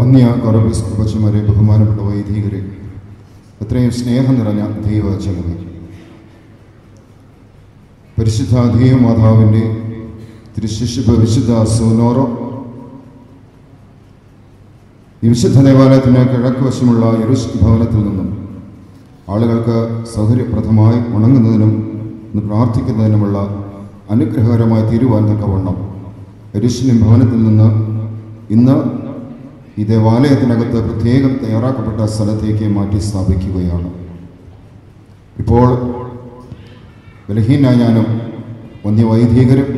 വന്യ കറുബിസ്കുപച്ചമാരെ, ബഹുമാനപ്പെട്ട വൈദികരെ, എത്രയും സ്നേഹം നിറഞ്ഞ ദൈവജനമേ, പരിശുദ്ധ ദൈവമാതാവിൻ്റെ തിരുശിശുഭ വിശുദ്ധ സൂനോറോ ഈ വിശുദ്ധ ദേവാലയത്തിന് കിഴക്ക് വശമുള്ള യെരൂശലേം ഭവനത്തിൽ നിന്നും ആളുകൾക്ക് സൗകര്യപ്രദമായി ഉണങ്ങുന്നതിനും പ്രാർത്ഥിക്കുന്നതിനുമുള്ള അനുഗ്രഹകരമായി തീരുവാൻ തക്കവണ്ണം യെരൂശലേം ഭവനത്തിൽ നിന്ന് ഇന്ന് ഈ ദേവാലയത്തിനകത്ത് പ്രത്യേകം തയ്യാറാക്കപ്പെട്ട സ്ഥലത്തേക്ക് മാറ്റി സ്ഥാപിക്കുകയാണ്. ഇപ്പോൾ ബലഹീനായ ഞാനും വന്യവൈദികരും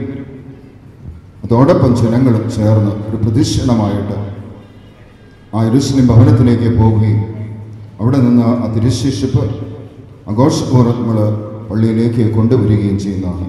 അതോടൊപ്പം ജനങ്ങളും ചേർന്ന് ഒരു പ്രദക്ഷിണമായിട്ട് ആ യെരൂശലേം ഭവനത്തിലേക്ക് പോവുകയും അവിടെ നിന്ന് ആ തിരുശേഷിപ്പ് ആഘോഷപൂർവ്വം നമ്മൾ പള്ളിയിലേക്ക് കൊണ്ടുവരികയും ചെയ്യുന്നതാണ്.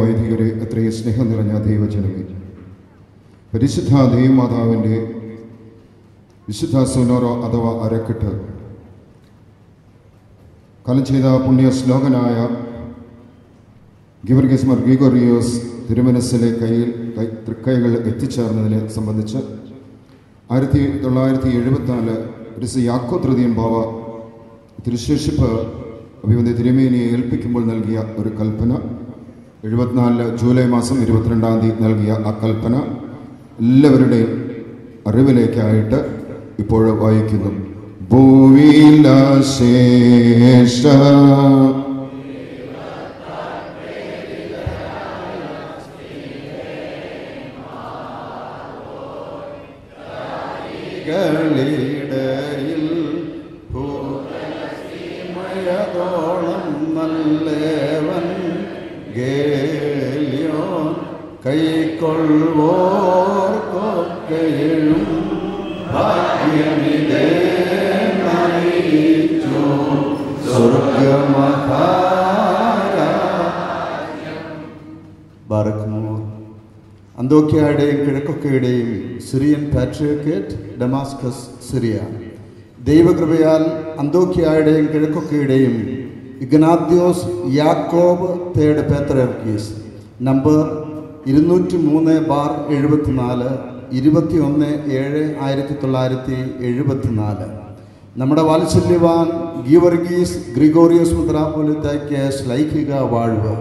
വൈദികരെ, എത്രയും സ്നേഹം നിറഞ്ഞ ദൈവജനമേ, പരിശുദ്ധ ദൈവമാതാവിൻ്റെ വിശുദ്ധ സോനോറോ അഥവാ അരക്കെട്ട് കാലം ചെയ്ത പുണ്യ ശ്ലോകനായ ഗീവർഗീസ് മാർ ഗ്രിഗോറിയോസ് തിരുമനസ്സിലെ തൃക്കൈകൾ എത്തിച്ചേർന്നതിനെ സംബന്ധിച്ച് 1974 യാക്കോ തൃതീയൻ ബാവ തിരുശേഷിപ്പ് അഭിവന്ധ്യ തിരുമേനിയെ ഏൽപ്പിക്കുമ്പോൾ നൽകിയ ഒരു കൽപ്പന, 74 ജൂലൈ മാസം 22-ാം തീയതി നൽകിയ ആ കൽപ്പന എല്ലാവരുടെയും അറിവിലേക്കായിട്ട് ഇപ്പോൾ വായിക്കുന്നു. ഭൂവിലശേഷ ിടയിൽ ഭൂമയതോളം നല്ലേവൻ ഗേലിയോൻ കൈക്കൊള്ളുവോർക്കൊക്കെയും ഭാഗ്യമിതേ നയിച്ചു സ്വർഗമഹാരാജ്യം. ബാറക്കുമോർ. അന്തോക്യയുടെയും കിഴക്കൊക്കെയുടെയും സിറിയൻ പാട്രിയർക്കേറ്റ്, ഡമാസ്കസ്, സിറിയ. ദൈവകൃപയാൽ അന്തോക്യയുടെയും കിഴക്കൊക്കെയുടെയും ഇഗ്നാത്യോസ് യാക്കോബ് തേർഡ് പാത്രിയർക്കീസ് നമ്പർ 203/74 21/7/1974. നമ്മുടെ വാത്സല്യവാൻ ഗീവർഗീസ് ഗ്രിഗോറിയോസ് മെത്രാപ്പോലീത്തായ്ക്ക് ശ്ലൈഹിക വാഴ്വ്.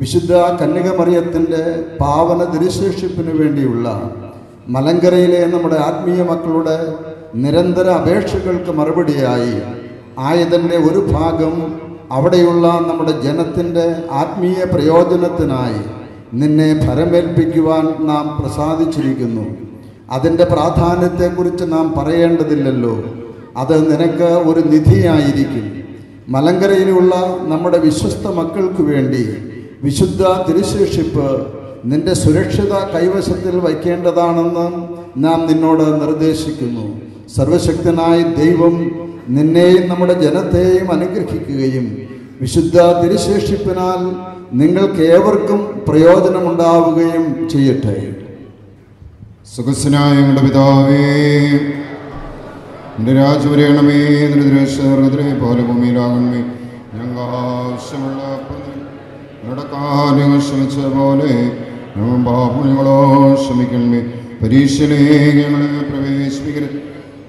വിശുദ്ധ കന്യകമറിയത്തിൻ്റെ പാവന തിരുശേഷിപ്പിന് വേണ്ടിയുള്ള മലങ്കരയിലെ നമ്മുടെ ആത്മീയ മക്കളുടെ നിരന്തര അപേക്ഷകൾക്ക് മറുപടിയായി ആയതിൻ്റെ ഒരു ഭാഗം അവിടെയുള്ള നമ്മുടെ ജനത്തിൻ്റെ ആത്മീയ പ്രയോജനത്തിനായി നിന്നെ ഫലമേൽപ്പിക്കുവാൻ നാം പ്രസാദിച്ചിരിക്കുന്നു. അതിൻ്റെ പ്രാധാന്യത്തെക്കുറിച്ച് നാം പറയേണ്ടതില്ലല്ലോ. അത് നിനക്ക് ഒരു നിധിയായിരിക്കും. മലങ്കരയിലുള്ള നമ്മുടെ വിശ്വസ്ത മക്കൾക്ക് വേണ്ടി വിശുദ്ധ തിരുശേഷിപ്പ് നിന്റെ സുരക്ഷിത കൈവശത്തിൽ വയ്ക്കേണ്ടതാണെന്ന് നാം നിന്നോട് നിർദ്ദേശിക്കുന്നു. സർവശക്തനായ ദൈവം നിന്നെയും നമ്മുടെ ജനത്തെയും അനുഗ്രഹിക്കുകയും വിശുദ്ധ തിരുശേഷിപ്പിനാൽ നിങ്ങൾക്ക് ഏവർക്കും പ്രയോജനമുണ്ടാവുകയും ചെയ്യട്ടെ. സുഖസ്നായ ഞങ്ങളുടെ പിതാവേ, നിന്റെ രാജ്യം വരേണമേ, നിന്റെ തിരുശേർഗത്തിലെ പോലെ ഭൂമിയിലാകണമേ. ഞങ്ങൾക്ക് ആവശ്യമുള്ള ഞങ്ങളുടെ കാര്യങ്ങൾ ക്ഷമിച്ച പോലെ ഞങ്ങളോ ക്ഷമിക്കണമേ. പരീക്ഷയിലേക്ക് ഞങ്ങളെ പ്രവേശിപ്പിക്കരുത്,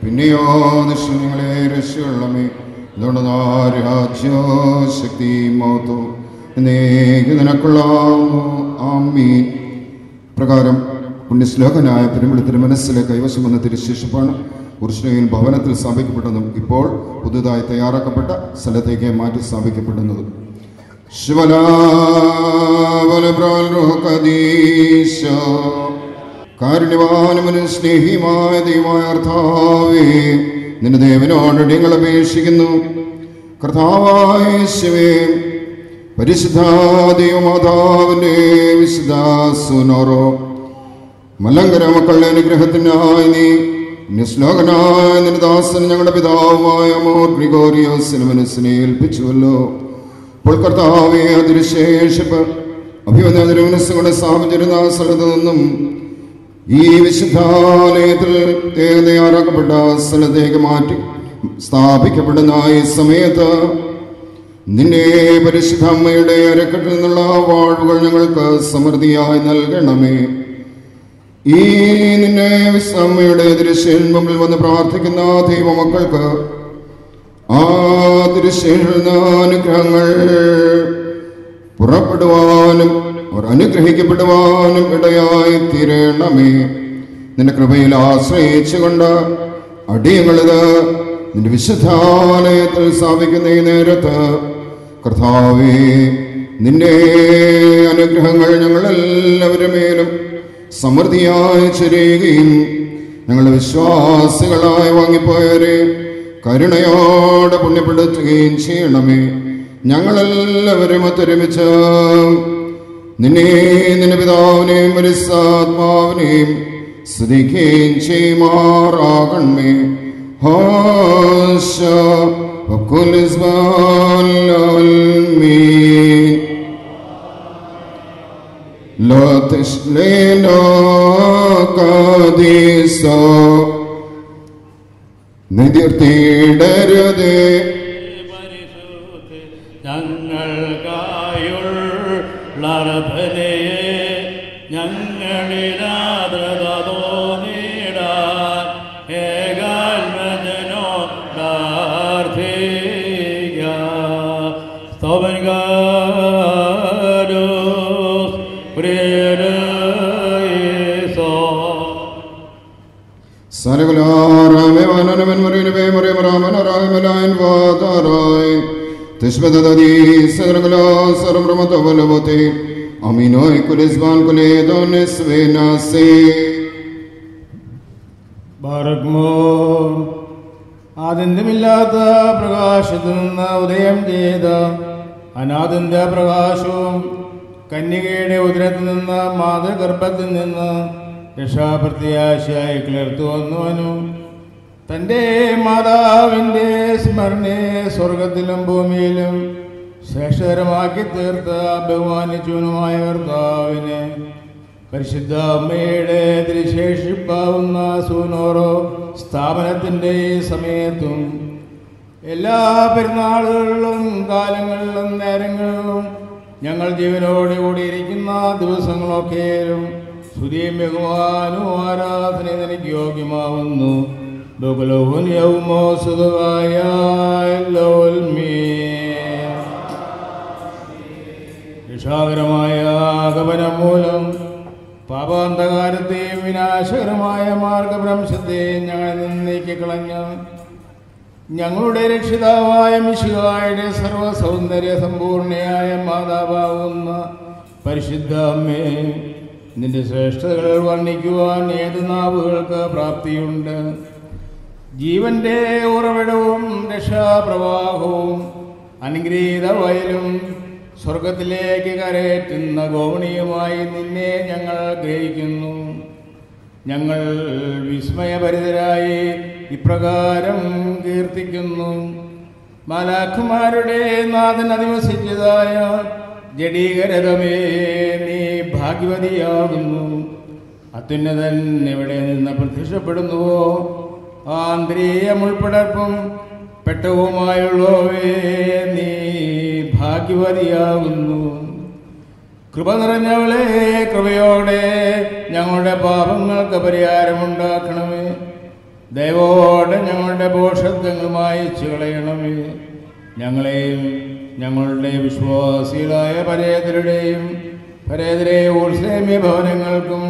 പിന്നെയോ നിശ്ചയം ഞങ്ങളെ രക്ഷയുള്ളമേ. അതുകൊണ്ട് രാജ്യോ ശക്തി മഹത്വം എന്നേക്ക് നിനക്കുള്ളാവുന്നു. ആമീൻ. പ്രകാരം പുണ്യശ്ലോകനായ പെരുമ്പള്ളി തിരുമനസ്സിലെ കൈവശം വന്ന തിരുശേഷിപ്പാണ് ഉർശ്ലേമിൽ ഭവനത്തിൽ സ്ഥാപിക്കപ്പെട്ടതും ഇപ്പോൾ പുതുതായി തയ്യാറാക്കപ്പെട്ട സ്ഥലത്തേക്ക് മാറ്റി സ്ഥാപിക്കപ്പെടുന്നതും. കാരുണ്യവാനും സ്നേഹിയുമായ ദൈവമായ കർത്താവേ, നിന്റെ ദേവനോട് ഞങ്ങൾ അപേക്ഷിക്കുന്നു. കർത്താവായ യേശുവേ, പരിശുദ്ധ ദൈവമാതാവിന്റെ വിശുദ്ധ സോനോറോ മലങ്കര മക്കളുടെ അനുഗ്രഹത്തിനായി നീ നിശ്ലോകനായ നിന്റെ ദാസൻ ഞങ്ങളുടെ പിതാവുമായ മോർ ഗ്രിഗോറിയോസിന് മനസ്സിനെ ഏൽപ്പിച്ചുവല്ലോ. ഇപ്പോൾ കർത്താവേ, അതിരുശേഷിപ്പ് അഭിവന്ദന തിരുമനസ്സുകളുടെ സ്ഥാപിച്ചിരുന്ന സ്ഥലത്ത് നിന്നും ഈ വിശുദ്ധാലയത്തിൽ തയ്യാറാക്കപ്പെട്ട സ്ഥലത്തേക്ക് മാറ്റി സ്ഥാപിക്കപ്പെടുന്ന ഈ സമയത്ത് നിന്റെ പരിശുദ്ധ അമ്മയുടെ അരക്കെട്ടിൽ നിന്നുള്ള വാഴ്വുകൾ ഞങ്ങൾക്ക് സമൃദ്ധിയായി നൽകണമേ. ഈ നിന്നെ അമ്മയുടെ തിരുശേഷിൽ വന്ന് പ്രാർത്ഥിക്കുന്ന ദൈവമക്കൾക്ക് ആ തിരുശേഷിൽ അനുഗ്രഹങ്ങൾ പുറപ്പെടുവാനും അവർ അനുഗ്രഹിക്കപ്പെടുവാനും ഇടയായി തീരണമേ. നിന്റെ കൃപയിൽ ആശ്രയിച്ചുകൊണ്ട് അടിയങ്ങളിത് നിന്റെ വിശുദ്ധാലയത്തിൽ സ്ഥാപിക്കുന്ന ഈ നേരത്ത് കർത്താവേ, നിന്റെ അനുഗ്രഹങ്ങൾ ഞങ്ങളെല്ലാവരുടെ മേലും സമൃദ്ധിയായി ചൊരിയുകയും ഞങ്ങളുടെ വിശ്വാസികളായി വാങ്ങിപ്പോയവരെ കരുണയോടെ പുണ്യപ്പെടുത്തുകയും ചെയ്യണമേ. ഞങ്ങളെല്ലാവരും ഒത്തൊരുമിച്ച് നിന്നെ, നിന്റെ പിതാവിനെയും പരിശുദ്ധാത്മാവിനെയും സ്തുതിക്കുകയും ചെയ്യുമാറാകണമേ. لا تشلنا കാദീസോ നിതിർത്തിടരുതേ ഞങ്ങൾക്കായുള്ളർഭനയെ ഞങ്ങളിലാദ്രത തോന്നിടാൻ ഏകാത്മജനോ പ്രാർത്ഥിക്ക സ്തോമൻകാരോ പ്രിയരേസോ സനകുലാറാമേ വാനനവൻ മറിയുനവേ മറിയമറാമനറായമലായൻ വാതാറായി തിഷ്മതദീ സനകുലാ സർവ്രമതവലവതേ അമീനോയ് കുലിസ്ബാൻ കുലേദോനിസ്വേനാസേ ബാറക്മോ ആദ്യന്തമില്ലാത്ത പ്രകാശത്തിൽ നിന്ന് ഉദയം ചെയ്ത അനാദിന്റെ പ്രകാശവും കന്യകയുടെ ഉദരത്തിൽ നിന്ന് മാതൃഗർഭത്തിൽ നിന്ന് രക്ഷാപ്രത്യാശയായി കിളർത്തു വന്നുവനും തൻ്റെ മാതാവിൻ്റെ സ്മരണയെ സ്വർഗത്തിലും ഭൂമിയിലും ശ്രേഷ്ഠതരമാക്കി തീർത്ത ബഹുമാനിച്ചവനുമായ കർത്താവിനെ പരിശുദ്ധ അമ്മയുടെ തിരുശേഷിപ്പാവുന്ന സൂനോറോ സ്ഥാപനത്തിൻ്റെ സമയത്തും എല്ലാ പെരുന്നാളുകളിലും കാലങ്ങളിലും നേരങ്ങളിലും ഞങ്ങൾ ജീവനോടെ കൂടിയിരിക്കുന്ന ദിവസങ്ങളൊക്കെയും സ്തുതിയും ബഹുമാനവും ആരാധനയും എനിക്ക് യോഗ്യമാവുന്നു രക്ഷാകരമായ ആഗമനം മൂലം പാപാന്തകാരത്തെയും വിനാശകരമായ മാർഗഭ്രംശത്തെയും ഞങ്ങൾ നീക്കിക്കളഞ്ഞ ഞങ്ങളുടെ രക്ഷിതാവായ മിശിഹായുടെ സർവ്വസൗന്ദര്യ സമ്പൂർണയായ മാതാവാകുന്ന പരിശുദ്ധ അമ്മേ, നിന്റെ ശ്രേഷ്ഠതകൾ വർണ്ണിക്കുവാൻ ഏത് നാവുകൾക്ക് പ്രാപ്തിയുണ്ട്. ജീവന്റെ ഉറവിടവും രക്ഷാപ്രവാഹവും അനുഗ്രഹീത വയലും സ്വർഗത്തിലേക്ക് കരയേറ്റുന്ന ഗോവണിയുമായി നിന്നെ ഞങ്ങൾ ഗ്രഹിക്കുന്നു. ഞങ്ങൾ വിസ്മയഭരിതരായി ഇപ്രകാരം കീർത്തിക്കുന്നു. മാലാഖമാരുടെ നാഥൻ അധിവസിച്ചതായ ജഡീകരഥമേ, നീ ഭാഗ്യവതിയാകുന്നു. അത്യുന്നതൻ എവിടെ നിന്ന് പ്രത്യക്ഷപ്പെടുന്നുവോ ആന്തരീയ മുൾപ്പടർപ്പും പെട്ടവുമായുള്ളവേ, നീ ഭാഗ്യവതിയാകുന്നു. കൃപ നിറഞ്ഞവളെ, കൃപയോടെ ഞങ്ങളുടെ പാപങ്ങൾക്ക് പരിഹാരമുണ്ടാക്കണമേ. ദയവോടെ ഞങ്ങളുടെ ഭോഷത്വങ്ങൾ മായിച്ചു കളയണമേ. ഞങ്ങളെയും ഞങ്ങളുടെ വിശ്വാസികളായ പരേതരുടെയും പരേതരെ ഓർസേമ്യ ഭവനങ്ങൾക്കും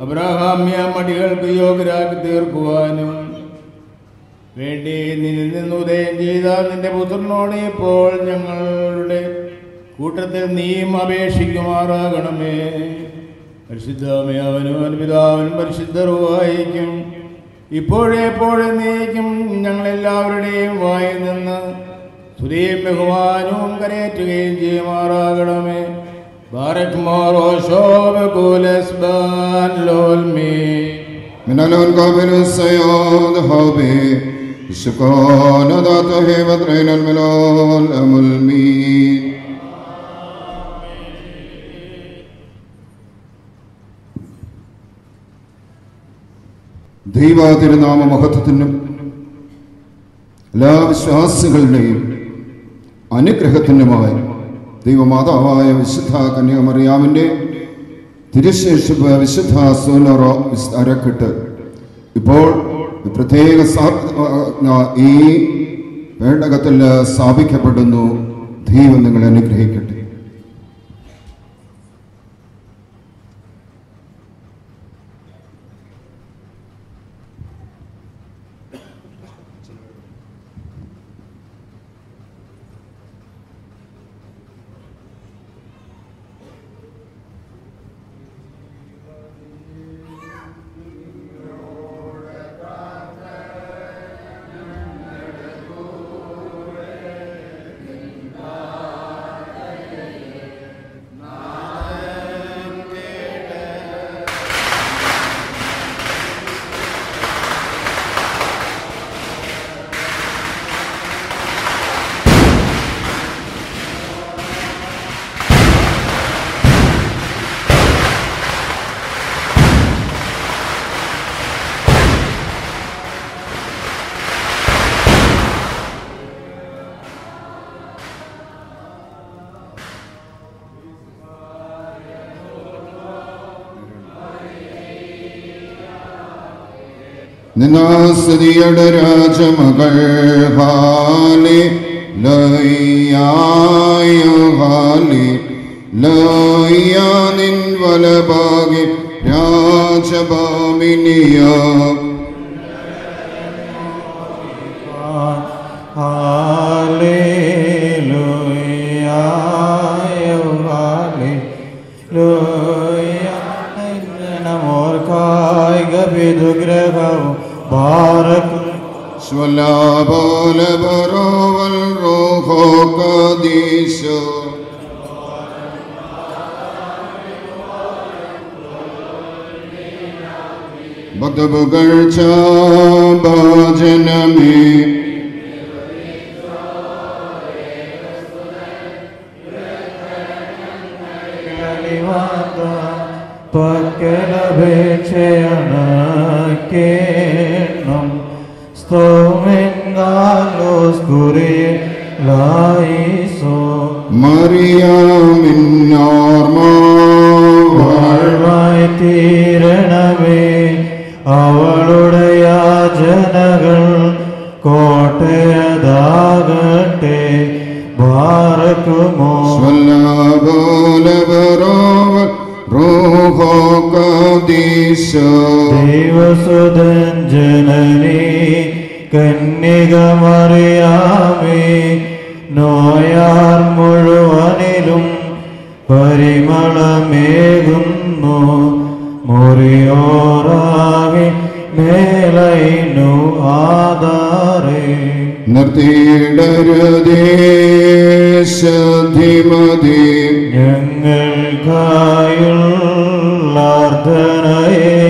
അബ്രാഹാമ്യ മടികൾക്ക് യോഗ്യരാക്കി തീർക്കുവാനും വേണ്ടി നിന്നിൽ നിന്ന് ഉദയം ചെയ്ത നിന്റെ പുത്രനോട് ഇപ്പോൾ ഞങ്ങളുടെ കൂട്ടത്തിൽ നീയും അപേക്ഷിക്കുമാറാകണമേ. പരിശുദ്ധമേ, അവനും പിതാവിനും പരിശുദ്ധരുവായിരിക്കും ഇപ്പോഴെപ്പോഴും നീക്കും ഞങ്ങളെല്ലാവരുടെയും വായിൽ നിന്ന് സ്തുതിയും ബഹുമാനവും കരയേറ്റുകയും ചെയ്യുമാറാകണമേ. منالون قابل السياد هابي الشكان ذاته بدرين الملال الملمين ദൈവതിരുനാമ മഹത്വത്തിനും എല്ലാ വിശ്വാസികളുടെയും അനുഗ്രഹത്തിനുമായി ദൈവമാതാവായ വിശുദ്ധ കന്യാമറിയാമിൻ്റെ തിരുശേഷിപ്പ് വിശുദ്ധ സൂനോറോ അരക്കിട്ട് ഇപ്പോൾ പ്രത്യേക ഈ പേടകത്തിൽ സ്ഥാപിക്കപ്പെടുന്നു. ദൈവം നിങ്ങളെ അനുഗ്രഹിക്കട്ടെ. നിന്നാസ്തുതിയുടെ രാജമകൾ ഹാലി ലയ്യായോ ഹാലി ലയ്യ നിൻ വലഭാഗി രാജഭാമിനിയ സ്വലാബോലബറോവൽ റോഹോ കദീശോ ഭക്തപുകഴ്ച ഭാജനമേ പക്കലപേക്ഷയണക്കേണം സ്തോമെങ്കാലോസ് കുറിയലായിസോ മറിയാമിന്നോർമായി തീരണമേ അവളുടെ യാചനകൾ കോട്ടയതാകട്ടെ ഭാരക്കുമോ ദൈവസുതൻ ജനനി കന്യകമറിയാമേ നോയാർ മുഴുവനിലും പരിമളമേകുന്നു മുറിയോറാകെ മേലൈനു ആധാരേ നിർത്തിയിടരുദേശധിമതി ഞങ്ങൾക്കായുള്ളാർദ്ധനയെ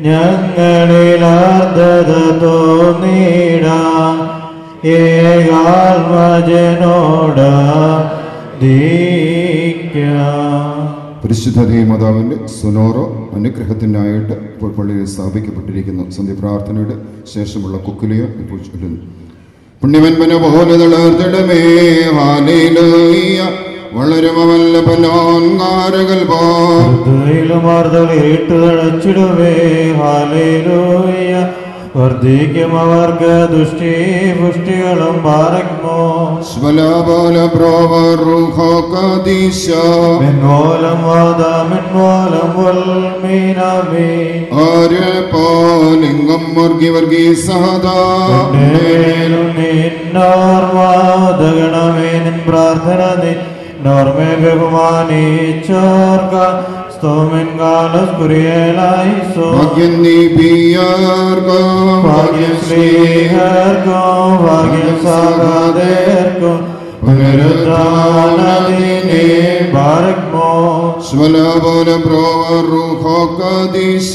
ഞങ്ങളിലാർദ്ധത തോന്നിടാം ഏകാത്മജനോട പരിശുദ്ധ മാതാവിൻ്റെ സുനോറോ അനുഗ്രഹത്തിനായിട്ട് ഇപ്പോൾ പള്ളിയിൽ സ്ഥാപിക്കപ്പെട്ടിരിക്കുന്നു. സന്ധ്യപ്രാർത്ഥനയുടെ ശേഷമുള്ള കുക്കുലിയ ഇപ്പോൾ ചൊല്ലുന്നു. പുണ്യവൻപന പോലെ തളർത്തിടമേ ഹാലേലൂയ വളരുമല്ല പലോൻകാരകൾ പോർത്തഴിച്ചിടുവേ ഹാലേലൂയ വർദ്ധിക്കും അവർക്ക് ദുഷ്ടി പുഷ്ടികളും പാരഗ്മോ സ്വലാബോല പ്രോവറുഹോകദീശ മിൻവോലം വാദമിൻവോലം വൽമീനാമി ആര്യപോലിംഗം വർഗി സഹദാ നിന്നോർവാദഗണമേ നിൻ പ്രാർത്ഥന നിന്നോർമേ ബഹുമാനിച്ചോർക്ക സ്തോമെൻകാലസ് കുറിയലായിസോ ഭാഗ്യം നീപിയാർക്കോ ഭാഗ്യം ശ്രീഹർക്കോ ഭാഗ്യം സാഗാദേർക്കോ പുനരുദ്ധാനദിനെ ഭാരഗ്മോ സ്വലാബോല പ്രോവറുഹോകദീശ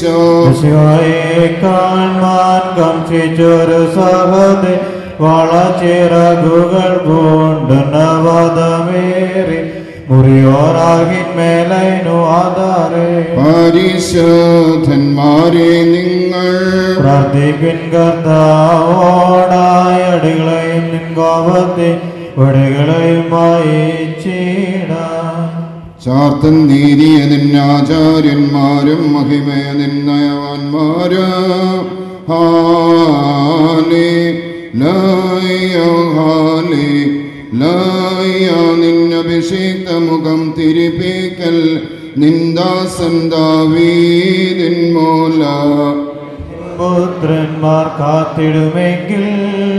ശിവായെ കാൺമാൻ കംക്ഷിച്ചൊരു സഹദേ വളച്ചിറകുകൾ കൊണ്ട് നവതമേറി മുറിയോറാകിന്മേലൈനു ആധാരേ പരിശോധന്മാരെ നിങ്ങൾ പ്രാർത്ഥിപ്പിൻ കർത്താവോടായ അടികളെയും നിൻ കോപത്തെ വടികളെയുമായി ചീടാം ചാർത്തൻ നീതിയ നിന്നാചാര്യന്മാരും മഹിമയ നിന്നയവാന്മാരും ഹാലേ ലയോ ഹാലേ ലയ നിന്നഭിഷേക്ത മുഖം തിരിപ്പിക്കൽ നിന്ദാസൻ ദാവീദിൻ മൂല പുത്രന്മാർ കാത്തിടുമെങ്കിൽ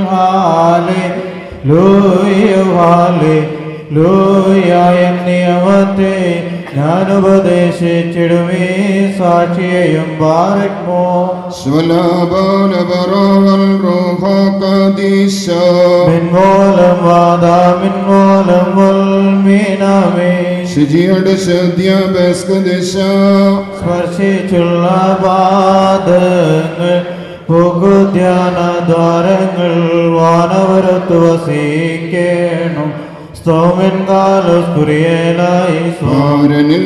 ഹാലേ ഹാലേ ലൂയായ നിയമത്തെ ഞാൻ ഉപദേശിച്ചിടുമേ സാക്ഷിയെയും പാരഗ്മോ മിൻമൂലം വാദാമിൻമൂലം വൽമീനാമേ ശുചിയുടെ ശുദ്ധ്യഭ്യസ്കദിശ സ്പർശിച്ചുള്ള പാദങ്ങൾ പുകുധ്യാനദ്വാരങ്ങൾ വാനവരത്തു വസിക്കേണം സ്തോമെൻകാലസ് കുറിയലായിസോരനിൽ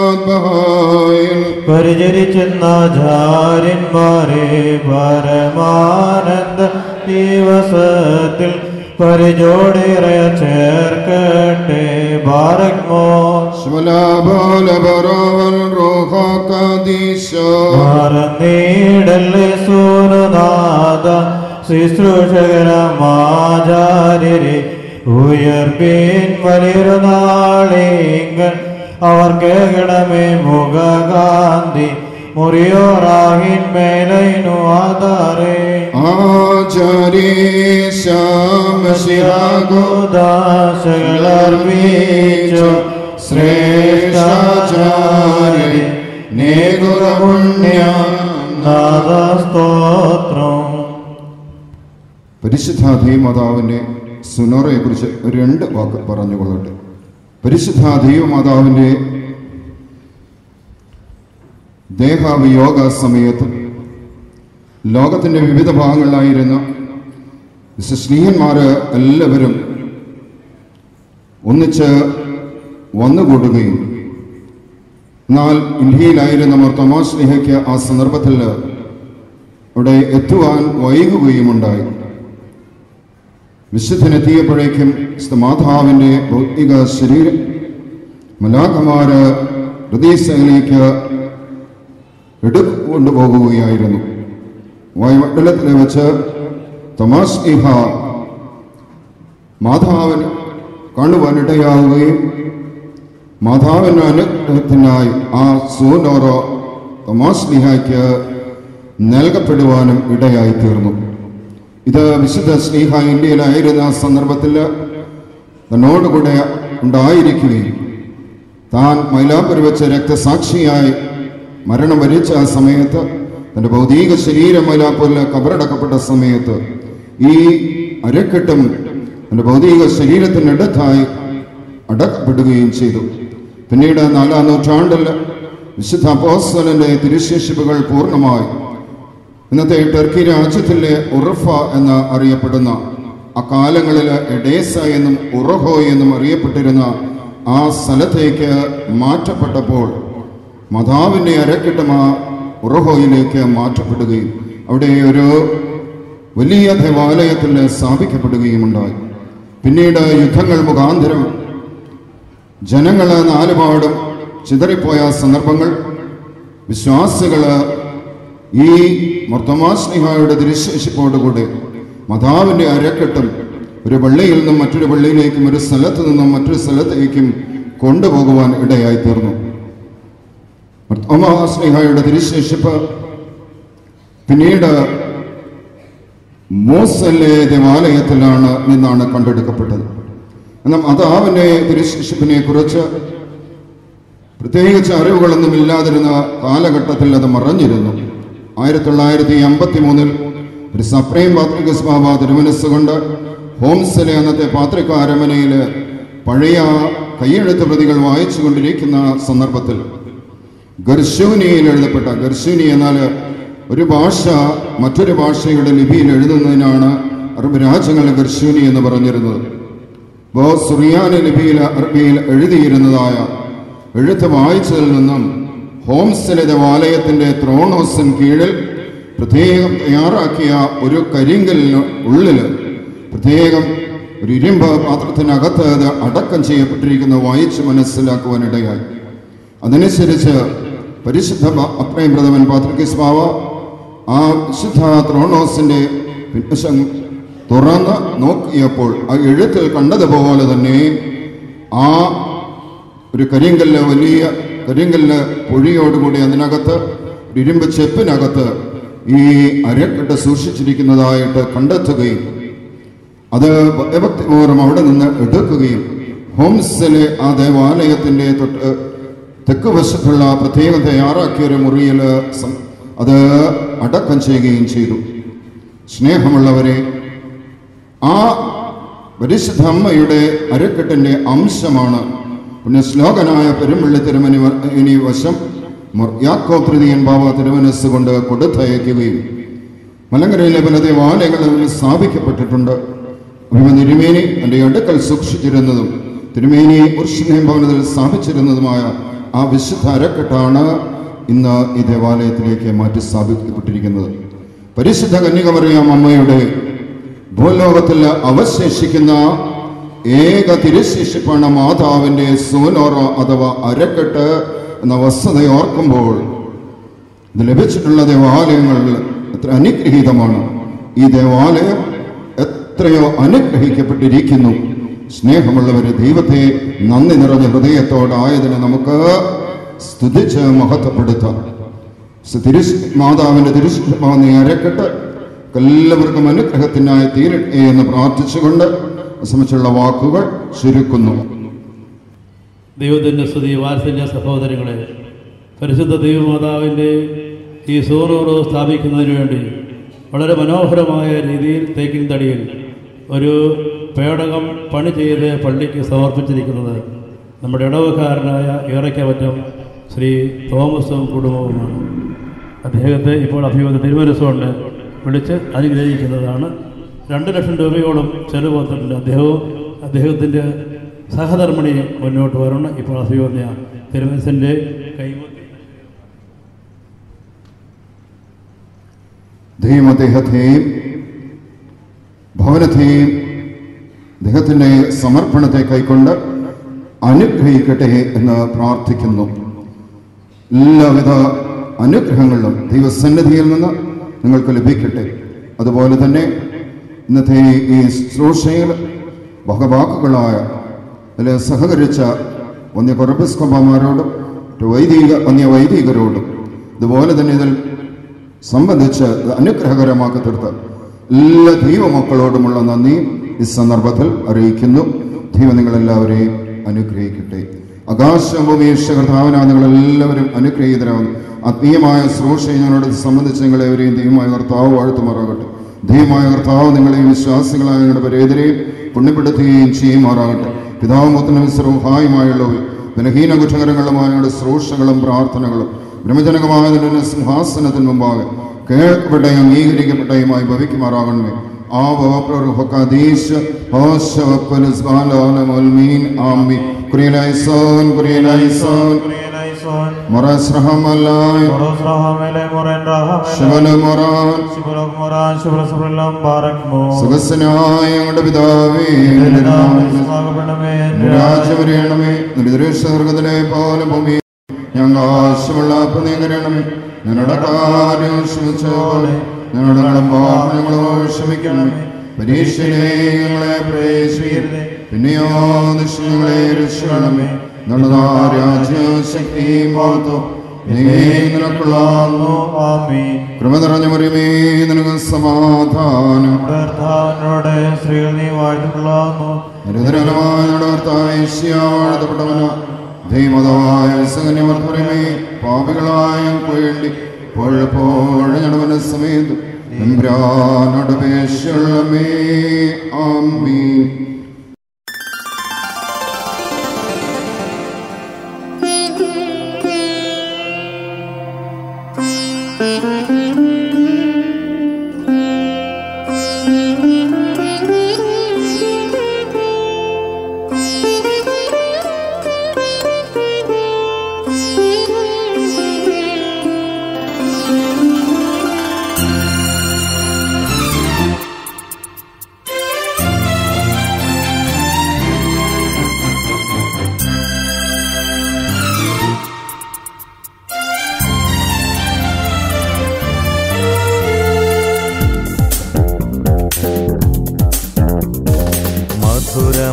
ഭക്തിയമാത്മഹായിൽ പരിചരിച്ചെന്നാചാര്യന്മാരെ പരമാനന്ദ ദിവസത്തിൽ പരിചോടേറെ ചേർക്കട്ടെ ഭാരഗ്മോ സ്വലാബോല ബറോവൽ റോഹോകദീശ മറന്നീടല്ലേ നാഥ ശുശ്രൂഷകരമാചാര്യരെ ഉയർപ്പീൻ വലിയൊരു നാളിങ്കൽ അവർ കേൾക്കണമേ മുഖകാന്തി മുറിയോറാഹിൻ മേലൈനു ആധാരേ ആചാര്യശാമശിഹാഗുദാശകളർവീച്ചു ശ്രേഷ്ഠാചാര്യ നേകുരപുണ്യം നാദസ്തോത്രം. പരിശുദ്ധാധീമാതാവിൻ്റെ സുനോറയെ കുറിച്ച് 2 വാക്ക് പറഞ്ഞുകൊള്ളട്ടെ. പരിശുദ്ധാധീമാതാവിൻ്റെ ദേഹാവിയോഗ സമയത്ത് ലോകത്തിൻ്റെ വിവിധ ഭാഗങ്ങളിലായിരുന്ന സ്നേഹന്മാർ എല്ലാവരും ഒന്നിച്ച് വന്നുകൂടുകയും എന്നാൽ ഇന്ത്യയിലായിരുന്ന മാർത്തോമാ ശ്ലീഹയ്ക്ക് ആ സന്ദർഭത്തിൽ അവിടെ എത്തുവാൻ വൈകുകയുമുണ്ടായി. വിശുദ്ധനെത്തിയപ്പോഴേക്കും മാതാവിൻ്റെ ഭൗതിക ശരീരം മലാഖമാര് ഹൃദയസ്ഥയിലേക്ക് എടുക്കൊണ്ടുപോകുകയായിരുന്നു. വായുമണ്ഡലത്തിൽ വെച്ച് തോമാശ്ലീഹ മാതാവിന് കാണുവാനിടയാവുകയും മാതാവിൻ്റെ അനുഗ്രഹത്തിനായി ആ സൂനോറോ തോമാശ്ലീഹയ്ക്ക് നൽകപ്പെടുവാനും ഇടയായി തീർന്നു. ഇത് വിശുദ്ധ ശ്ലീഹ ഇന്ത്യയിലായിരുന്ന സന്ദർഭത്തിൽ തന്നോടുകൂടെ ഉണ്ടായിരിക്കുകയും താൻ മൈലാപ്പൂർ വെച്ച് രക്തസാക്ഷിയായി മരണം വരിച്ച ആ സമയത്ത് തൻ്റെ ഭൗതിക ശരീരം മൈലാപ്പൂരിൽ കബറടക്കപ്പെട്ട സമയത്ത് ഈ അരക്കെട്ടും തൻ്റെ ഭൗതിക ശരീരത്തിനടുത്തായി അടക്കപ്പെടുകയും ചെയ്തു. പിന്നീട് 4-ാം നൂറ്റാണ്ടിൽ വിശുദ്ധ അപ്പോസ്തലന്റെ തിരുശേഷിപ്പുകൾ പൂർണ്ണമായി ഇന്നത്തെ ടർക്കി രാജ്യത്തിലെ ഉറഫ എന്ന് അറിയപ്പെടുന്ന അക്കാലങ്ങളിൽ എഡേസ എന്നും ഉറഹോ എന്നും അറിയപ്പെട്ടിരുന്ന ആ സ്ഥലത്തേക്ക് മാറ്റപ്പെട്ടപ്പോൾ മാതാവിൻ്റെ അരക്കെട്ടും ആ ഉറഹോയിലേക്ക് മാറ്റപ്പെടുകയും അവിടെ ഒരു വലിയ ദേവാലയത്തിൽ സ്ഥാപിക്കപ്പെടുകയുമുണ്ടായി. പിന്നീട് യുദ്ധങ്ങൾ മുഖാന്തരം ജനങ്ങൾ നാലുപാടും ചിതറിപ്പോയ സന്ദർഭങ്ങൾ വിശ്വാസികൾ ഈ മാർത്തോമാ ശ്ലീഹായുടെ തിരുശേഷിപ്പോടുകൂടി മാതാവിൻ്റെ അരക്കെട്ടും ഒരു പള്ളിയിൽ നിന്നും മറ്റൊരു പള്ളിയിലേക്കും ഒരു സ്ഥലത്ത് നിന്നും മറ്റൊരു സ്ഥലത്തേക്കും കൊണ്ടുപോകുവാൻ ഇടയായി തീർന്നു. മാർത്തോമാ ശ്ലീഹായുടെ തിരുശേഷിപ്പ് പിന്നീട് മോസലെ ദേവാലയത്തിലാണ് നിന്നാണ് കണ്ടെടുക്കപ്പെട്ടത്. എന്നാൽ മാതാവിൻ്റെ തിരുശേഷിപ്പിനെ കുറിച്ച് പ്രത്യേകിച്ച് അറിവുകളൊന്നും ഇല്ലാതിരുന്ന കാലഘട്ടത്തിൽ അത് മറഞ്ഞിരുന്നു. 1953 ഒരു സപ്രൈം പാത്രികസ് ബാബ തിരുമനസ്സുകൊണ്ട് ഹോംസിലെ അന്നത്തെ പാത്രിക അരമനയിൽ പഴയ കയ്യെഴുത്ത് പ്രതികൾ വായിച്ചു കൊണ്ടിരിക്കുന്ന സന്ദർഭത്തിൽ ഗർശൂനിയിൽ എഴുതപ്പെട്ട, ഗർശൂനി എന്നാൽ ഒരു ഭാഷ മറ്റൊരു ഭാഷയുടെ ലിപിയിൽ എഴുതുന്നതിനാണ് അറബ് രാജ്യങ്ങളിൽ ഗർശൂനി എന്ന് പറഞ്ഞിരുന്നത്. സുറിയാനി ലിപിയിൽ അറബിയിൽ എഴുതിയിരുന്നതായ എഴുത്ത് വായിച്ചതിൽ നിന്നും ഹോംസിലെ ദേവാലയത്തിൻ്റെ ത്രോണോസിന് കീഴിൽ പ്രത്യേകം തയ്യാറാക്കിയ ഒരു കരിങ്കലിന് ഉള്ളിൽ പ്രത്യേകം ഒരു ഇരുമ്പ് പാത്രത്തിനകത്ത് അത് അടക്കം ചെയ്യപ്പെട്ടിരിക്കുന്ന വായിച്ച് മനസ്സിലാക്കുവാനിടയായി. അതനുസരിച്ച് പരിശുദ്ധ അപ്രയം പ്രഥമൻ പാത്രികീസ് ബാവ ആ വിശുദ്ധ ത്രോണോസിൻ്റെ പിൻവശം തുറന്ന് നോക്കിയപ്പോൾ ആ എഴുത്തിൽ കണ്ടതുപോലെ തന്നെ ആ ഒരു കരിങ്കല്ല്, വലിയ കരിങ്കല്ല് പൊഴിയോടുകൂടി അതിനകത്ത് ഒരു ഇരുമ്പ് ചെപ്പിനകത്ത് ഈ അരക്കെട്ട് സൂക്ഷിച്ചിരിക്കുന്നതായിട്ട് കണ്ടെത്തുകയും അത് ഭക്തിപൂർവ്വം അവിടെ നിന്ന് എടുക്കുകയും ഹോംസിലെ ആ ദേവാലയത്തിൻ്റെ തൊട്ട് തെക്ക് വശത്തുള്ള പ്രത്യേകം തയ്യാറാക്കിയൊരു മുറിയിൽ അത് അടക്കം ചെയ്യുകയും ചെയ്തു. സ്നേഹമുള്ളവരെ, ആ പരിശുദ്ധ അമ്മയുടെ അരക്കെട്ടിൻ്റെ അംശമാണ് പുണ്യശ്ലോകനായ പെരുമ്പള്ളി തിരുമനി വശം യാക്കോബ് തൃതീയൻ ബാവ തിരുമനസ് കൊണ്ട് കൊടുത്തയക്കുകയും മലങ്കരയിലെ പല ദേവാലയങ്ങളിൽ സ്ഥാപിക്കപ്പെട്ടിട്ടുണ്ട്. തിരുമേനി എൻ്റെ അടുക്കൽ സൂക്ഷിച്ചിരുന്നതും തിരുമേനി ഉർശിലേം ഭവനത്തിൽ സ്ഥാപിച്ചിരുന്നതുമായ ആ വിശുദ്ധ അരക്കെട്ടാണ് ഇന്ന് ഈ ദേവാലയത്തിലേക്ക് മാറ്റി സ്ഥാപിക്കപ്പെട്ടിരിക്കുന്നത്. പരിശുദ്ധ കന്യകമറിയാം അമ്മയുടെ ഭൂലോകത്തിൽ അവശേഷിക്കുന്ന ഏക തിരുശേഷിപ്പാണ് മാതാവിൻ്റെ സൂനോറോ അഥവാ അരക്കെട്ട് എന്ന വസ്തുത ഓർക്കുമ്പോൾ ഇത് ലഭിച്ചിട്ടുള്ള ദേവാലയങ്ങളിൽ എത്ര അനുഗ്രഹീതമാണ്. ഈ ദേവാലയം എത്രയോ അനുഗ്രഹിക്കപ്പെട്ടിരിക്കുന്നു. സ്നേഹമുള്ളവരെ, ദൈവത്തെ നന്ദി നിറഞ്ഞ ഹൃദയത്തോടായതിനെ നമുക്ക് സ്തുതിച്ച് മഹത്വപ്പെടുത്താം. മാതാവിന്റെ തിരുശുദ്ധമാകുന്ന അരക്കെട്ട് എല്ലാവർക്കും അനുഗ്രഹത്തിനായി തീരട്ടെ എന്ന് പ്രാർത്ഥിച്ചുകൊണ്ട് സംബന്ധിച്ചുള്ള വാക്കുകൾ ചുരുക്കുന്നു. ദൈവത്തിൻ്റെ സ്തുതി. വാത്സല്യ സഹോദരങ്ങളെ, പരിശുദ്ധ ദൈവമാതാവിൻ്റെ ഈ സൂറൂറ് സ്ഥാപിക്കുന്നതിന് വേണ്ടി വളരെ മനോഹരമായ രീതിയിൽ തേക്കിൻ തടിയിൽ ഒരു പേടകം പണി ചെയ്ത് പള്ളിക്ക് സമർപ്പിച്ചിരിക്കുന്നത് നമ്മുടെ ഇടവക്കാരനായ ഏറയ്ക്കവറ്റം ശ്രീ തോമസും കുടുംബവുമാണ്. അദ്ദേഹത്തെ ഇപ്പോൾ അഭിമുഖ തിരുമനസ്സുകൊണ്ട് വിളിച്ച് അനുഗ്രഹിക്കുന്നതാണ്. 2 ലക്ഷം രൂപയോളം ചെലവ് വന്നിട്ടുണ്ട്. അദ്ദേഹത്തിൻ്റെ സഹധർമ്മിണി മുന്നോട്ട് വരണം. ഇപ്പോൾ അഭിമുഖ തിരുമനസ്സിൻ്റെ കൈമുത്തി ദൈവം അദ്ദേഹത്തെയും ഭവനത്തെയും അദ്ദേഹത്തിൻ്റെ സമർപ്പണത്തെ കൈക്കൊണ്ട് അനുഗ്രഹിക്കട്ടെ എന്ന് പ്രാർത്ഥിക്കുന്നു. എല്ലാവിധ അനുഗ്രഹങ്ങളും ദൈവസന്നിധിയിൽ നിന്ന് നിങ്ങൾക്ക് ലഭിക്കട്ടെ. അതുപോലെ തന്നെ ഇന്നത്തെ ഈ ശുശ്രൂഷയിൽ ഭാഗവാക്കുകളായ അതിൽ സഹകരിച്ച വന്യകൊറബിസ്കോപ്പമാരോടും വന്യവൈദികരോടും അതുപോലെ തന്നെ ഇതിൽ സംബന്ധിച്ച് അനുഗ്രഹകരമാക്കി തീർത്ത എല്ലാ ദൈവമക്കളോടുമുള്ള നന്ദി ഈ സന്ദർഭത്തിൽ അറിയിക്കുന്നു. ദൈവം നിങ്ങളെല്ലാവരെയും അനുഗ്രഹിക്കട്ടെ. ആകാശഭൂമികർത്താവിനാ നിങ്ങളെല്ലാവരും അനുഗ്രഹീതരാകുന്നു. ആത്മീയമായ ശുശ്രൂഷയെ ഞങ്ങളോട് സംബന്ധിച്ച് നിങ്ങളെവരെയും ദൈവമായ കർത്താവ് വാഴ്ത്തുമാറാകട്ടെ. ദൈവമായ കർത്താവ് നിങ്ങളെയും വിശ്വാസികളായ നിങ്ങളുടെ പരേതരെയും പുണ്യപ്പെടുത്തുകയും ചെയ്യുമാറാകട്ടെ. പിതാവും പുത്രനും സർവ്വഹായുമായുള്ളവർ ബലഹീന കുറ്റകരങ്ങളുമായ ഞങ്ങളുടെ ശുശ്രൂഷകളും പ്രാർത്ഥനകളും ബ്രഹ്മജനകമായതിൻ്റെ സിംഹാസനത്തിന് മുമ്പാകെ കേൾക്കപ്പെട്ടയും അംഗീകരിക്കപ്പെട്ടയുമായി ഭവിക്കുമാറാകണമേ. സുഖസ്സനായ ഞങ്ങളുടെ പിതാവേ, രാജ്യമറിയണമേ. ദുരിതരെ പോലെ ഭൂമി ഞങ്ങൾ ആവശ്യമുള്ള നീങ്ങരണമേ. ഞങ്ങളുടെ കാര്യം ക്ഷമിച്ചോളെ, ഞങ്ങളുടെ പാപങ്ങളോ ക്ഷമിക്കണമേ. പരീക്ഷയിലെ ഞങ്ങളെ പ്രവേശിക്കരുതേ, പിന്നെയോ നിശ്ചയങ്ങളെ രക്ഷിക്കണമേ. നമ്മുടെ രാജ്യശക്തി മഹത്വം നിനക്കുള്ളാകുന്നു. കൃപ നിറഞ്ഞ മറിയമേ, നിനക്ക് സമാധാനം. സ്ത്രീകൾ നീ വാഴ്ത്തപ്പെടാവുന്നു. നിരന്തരമായ വാഴ്ത്തപ്പെട്ടവനോ ദൈവമായ സകന്യമർത്തമേ, പാപികളായ വേണ്ടി പോഴപ്പോഴും ഞങ്ങളുടെ സമയത്ത് എമ്പുരാനോട് അപേക്ഷയുള്ളമേ. ആമീൻ.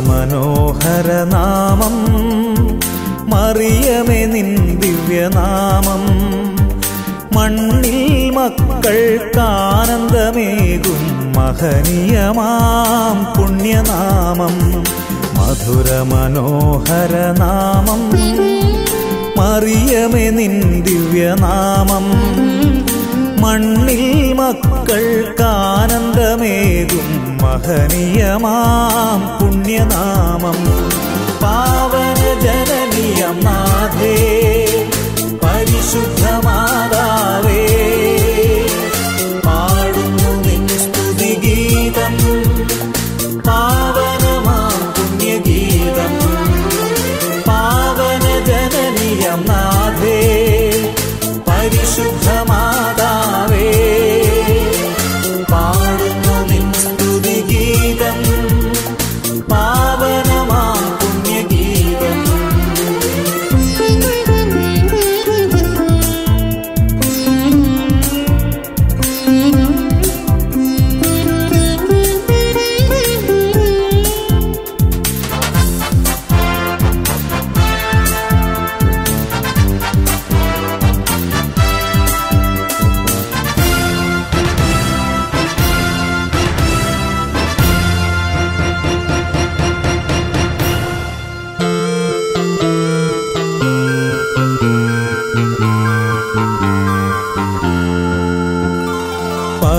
മനോഹരനാമം മറിയമേ നിൻ ദിവ്യനാമം, മണ്ണിൽ മക്കൾക്കാനന്ദമേകും മഹനീയമാം പുണ്യനാമം. മധുരമനോഹരനാമം മറിയമേ നിൻ ദിവ്യനാമം, മണ്ണിൽ മക്കൾക്കാനന്ദമേകും മഹനീയമാം പുണ്യനാമം. പാവന ജനനീയം നാഥേ, പരിശുദ്ധ മാതാവേ, പാടുന്നു നിൻ സ്തുതിഗീതം, പാവനമാം പുണ്യഗീതം. പാവന ജനനീയം നാഥേ, പരിശുദ്ധ മാതാവേ, പാടുന്നു നിൻ സ്തുതിഗീതം, പാവനമാം പുണ്യഗീതം.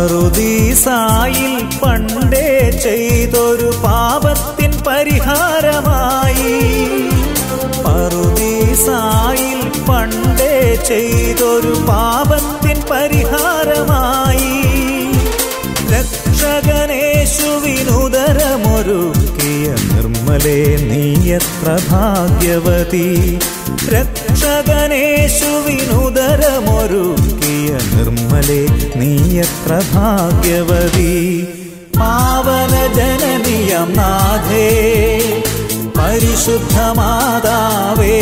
പറുദീസായിൽ പണ്ടേ ചെയ്തൊരു പാപത്തിൻ പരിഹാരമായി, പറുദീസായിൽ പണ്ടേ ചെയ്തൊരു പാപത്തിൻ പരിഹാരമായി, രക്ഷകനേശുവിനുദരമൊരുക്കിയ നിർമ്മലേ നീ എത്ര ഭാഗ്യവതി, രക്ഷകനേശുവിനുദരമൊരുക്കിയ നിർമ്മലേ നീ എത്ര ഭാഗ്യവതി. പാവന ജനനിയം നാഥേ പരിശുദ്ധ മാതാവേ